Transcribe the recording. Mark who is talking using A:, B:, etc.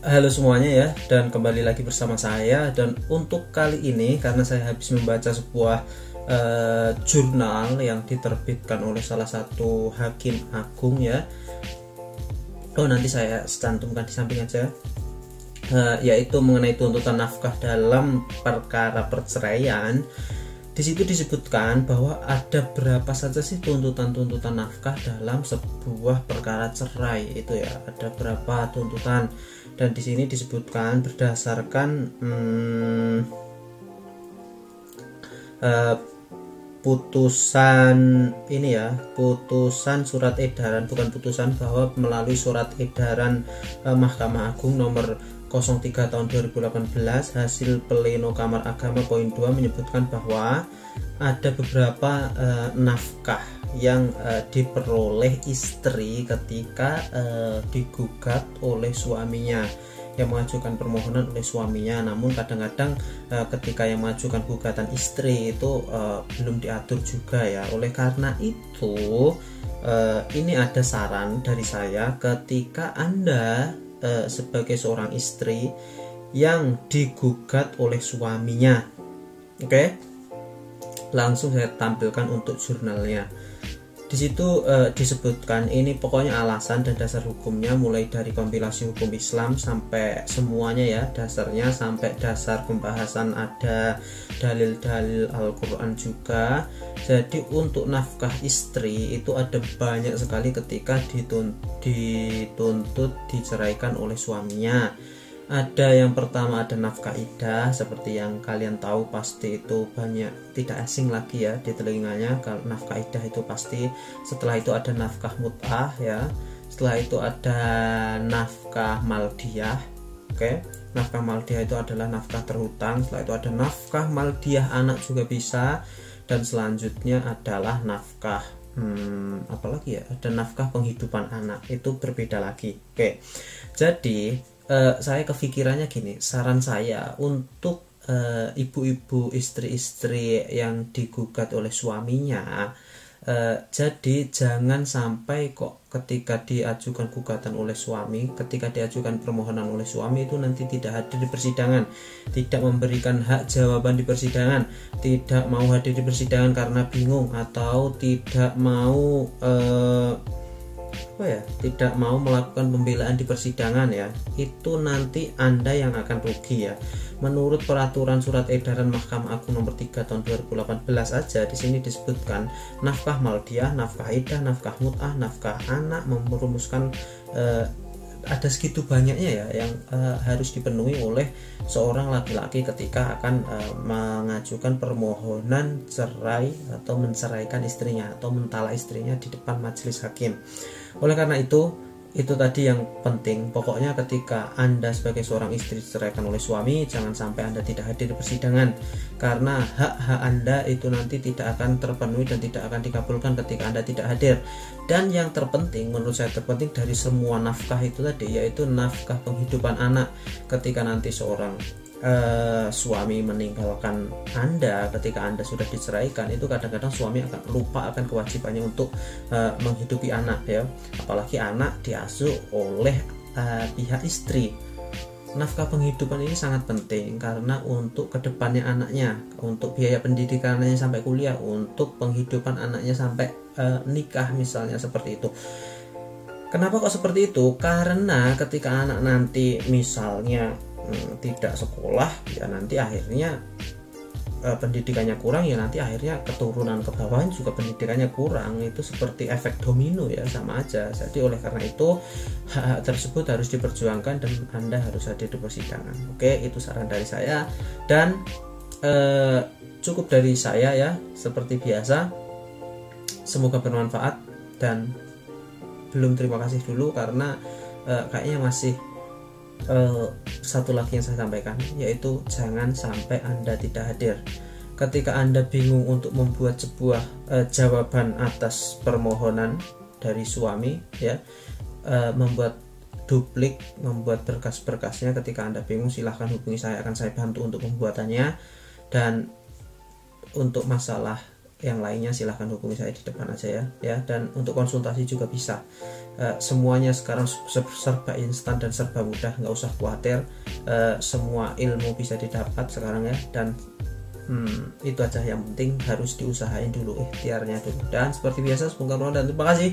A: Halo semuanya ya, dan kembali lagi bersama saya. Dan untuk kali ini, karena saya habis membaca sebuah jurnal yang diterbitkan oleh salah satu hakim agung ya. Nanti saya cantumkan di samping aja, yaitu mengenai tuntutan nafkah dalam perkara perceraian. Di situ disebutkan bahwa ada berapa saja sih tuntutan nafkah dalam sebuah perkara cerai itu ya. Ada berapa tuntutan, dan di sini disebutkan berdasarkan putusan ini ya, putusan surat edaran, bukan putusan, bahwa melalui surat edaran Mahkamah Agung nomor 03 tahun 2018 hasil pleno Kamar Agama poin 2 menyebutkan bahwa ada beberapa nafkah yang diperoleh istri ketika digugat oleh suaminya, yang mengajukan permohonan oleh suaminya. Namun kadang-kadang ketika yang mengajukan gugatan istri itu belum diatur juga ya. Oleh karena itu ini ada saran dari saya, ketika Anda sebagai seorang istri yang digugat oleh suaminya, oke, langsung saya tampilkan untuk jurnalnya. Di situ disebutkan ini pokoknya alasan dan dasar hukumnya, mulai dari kompilasi hukum Islam sampai semuanya ya, dasarnya sampai dasar pembahasan, ada dalil-dalil Al-Quran juga. Jadi untuk nafkah istri itu ada banyak sekali ketika dituntut diceraikan oleh suaminya. Ada yang pertama, ada nafkah iddah, seperti yang kalian tahu pasti, itu banyak tidak asing lagi ya di telinganya. Kalau nafkah iddah itu pasti. Setelah itu ada nafkah mut'ah ya. Setelah itu ada nafkah maldiyah. Oke, nafkah maldiyah itu adalah nafkah terhutang. Setelah itu ada nafkah maldiyah anak juga bisa. Dan selanjutnya adalah nafkah apalagi ya, ada nafkah penghidupan anak, itu berbeda lagi. Oke, jadi saya kepikirannya gini, saran saya untuk ibu-ibu, istri-istri yang digugat oleh suaminya, jadi jangan sampai kok ketika diajukan gugatan oleh suami, ketika diajukan permohonan oleh suami itu nanti tidak hadir di persidangan, tidak memberikan hak jawaban di persidangan, tidak mau hadir di persidangan karena bingung, atau tidak mau tidak mau melakukan pembelaan di persidangan ya. Itu nanti Anda yang akan rugi ya. Menurut peraturan surat edaran Mahkamah Agung nomor 3 tahun 2018 aja, di sini disebutkan nafkah maldiyah, nafkah iddah, nafkah mut'ah, nafkah anak, merumuskan ada segitu banyaknya ya yang harus dipenuhi oleh seorang laki-laki ketika akan mengajukan permohonan cerai atau menceraikan istrinya atau mentalak istrinya di depan majelis hakim. Oleh karena itu tadi yang penting. Pokoknya ketika Anda sebagai seorang istri diceraikan oleh suami, jangan sampai Anda tidak hadir di persidangan, karena hak-hak Anda itu nanti tidak akan terpenuhi dan tidak akan dikabulkan ketika Anda tidak hadir. Dan yang terpenting, menurut saya terpenting dari semua nafkah itu tadi, yaitu nafkah penghidupan anak. Ketika nanti seorang suami meninggalkan Anda ketika Anda sudah diceraikan, itu kadang-kadang suami akan lupa akan kewajibannya untuk menghidupi anak ya, apalagi anak diasuh oleh pihak istri. Nafkah penghidupan ini sangat penting karena untuk kedepannya anaknya, untuk biaya pendidikannya sampai kuliah, untuk penghidupan anaknya sampai nikah misalnya, seperti itu. Kenapa kok seperti itu? Karena ketika anak nanti misalnya tidak sekolah ya, nanti akhirnya pendidikannya kurang ya, nanti akhirnya keturunan ke bawah juga pendidikannya kurang. Itu seperti efek domino ya, sama aja. Jadi oleh karena itu hak tersebut harus diperjuangkan dan Anda harus hadir di persidangan. Oke, itu saran dari saya, dan cukup dari saya ya. Seperti biasa, semoga bermanfaat, dan belum terima kasih dulu karena kayaknya masih satu lagi yang saya sampaikan, yaitu jangan sampai Anda tidak hadir. Ketika Anda bingung untuk membuat sebuah jawaban atas permohonan dari suami ya, membuat duplik, membuat berkas-berkasnya, ketika Anda bingung silahkan hubungi saya, akan saya bantu untuk pembuatannya. Dan untuk masalah yang lainnya silahkan hubungi saya di depan aja ya. Dan untuk konsultasi juga bisa. Semuanya sekarang serba instan dan serba mudah, nggak usah khawatir. Semua ilmu bisa didapat sekarang ya. Dan itu aja, yang penting harus diusahain dulu, ikhtiarnya dulu. Dan seperti biasa, semoga bermanfaat dan terima kasih.